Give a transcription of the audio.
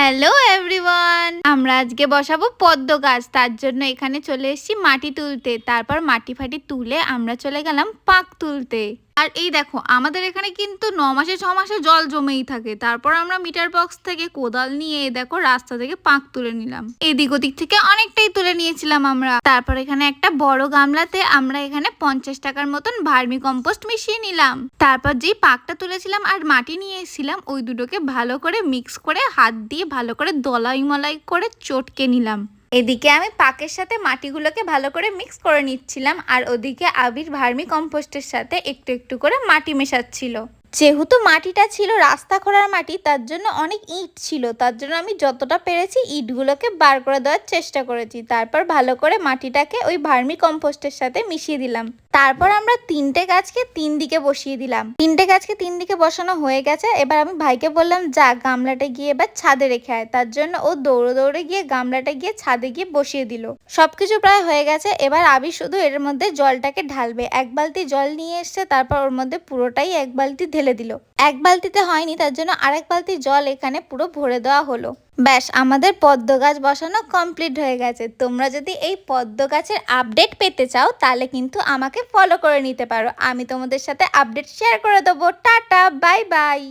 Hello everyone, আমরা আজকে বসাবো পদ্ম গাছ। তার জন্য এখানে চলে এসেছি মাটি তুলতে। তারপর মাটি ফাটি তুলে আমরা চলে গেলাম পাক তুলতে। আর এই দেখো, আমাদের এখানে কিন্তু 9 মাসে 6 মাসে জল জমেই থাকে। তারপর আমরা মিটার বক্স থেকে কোদাল নিয়ে দেখো রাস্তা থেকে পাক তুলে নিলাম। এদিক ওদিক থেকে অনেকটাই তুলে নিয়েছিলাম আমরা। তারপর এখানে একটা বড় গামলাতে আমরা এখানে 50 টাকার মতন ভার্মি কম্পোস্ট মিশিয়ে নিলাম। তারপর যেই পাকটা তুলেছিলাম আর মাটি নিয়ে এসেছিলাম, ওই দুটোকে ভালো করে মিক্স করে হাত দিয়ে ভালো করে দলাই মলাই করে চটকে নিলাম। এদিকে আমি পাকের সাথে মাটিগুলোকে ভালো করে মিক্স করে নিচ্ছিলাম, আর ওদিকে আবির ভার্মি কম্পোস্টের সাথে একটু একটু করে মাটি মেশাচ্ছিল। যেহেতু মাটিটা ছিল রাস্তা খোঁড়ার মাটি, তার জন্য অনেক ইট ছিল। তার জন্য আমি যতটা পেরেছি ইটগুলোকে বার করে দেওয়ার চেষ্টা করেছি। তারপর ভালো করে মাটিটাকে ওই ভার্মি কম্পোস্টের সাথে মিশিয়ে দিলাম। তারপর আমরা 3টে গাছকে 3 দিকে বসিয়ে দিলাম। 3টে গাছকে 3 দিকে বসানো হয়ে গেছে। এবার আমি ভাইকে বললাম, যা গামলাটা গিয়ে এবার ছাদে রেখে আয়। তার জন্য ও দৌড়ে দৌড়ে গিয়ে গামলাটা গিয়ে ছাদে গিয়ে বসিয়ে দিল। সবকিছু প্রায় হয়ে গেছে। এবার আবির শুধু এর মধ্যে জলটাকে ঢালবে। 1 বালতি জল নিয়ে এসছে, তারপর ওর মধ্যে পুরোটাই 1 বালতি ঢেলে দিল। 1 বালতিতে হয়নি, তার জন্য আরেক বালতি জল এখানে পুরো ভরে দেওয়া হলো। ব্যাস, আমাদের পদ্ম গাছ বসানো কমপ্লিট হয়ে গেছে। তোমরা যদি এই পদ্ম গাছের আপডেট পেতে চাও, তাহলে কিন্তু আমাকে ফলো করে নিতে পারো। আমি তোমাদের সাথে আপডেট শেয়ার করে দেবো। Tata, bye bye.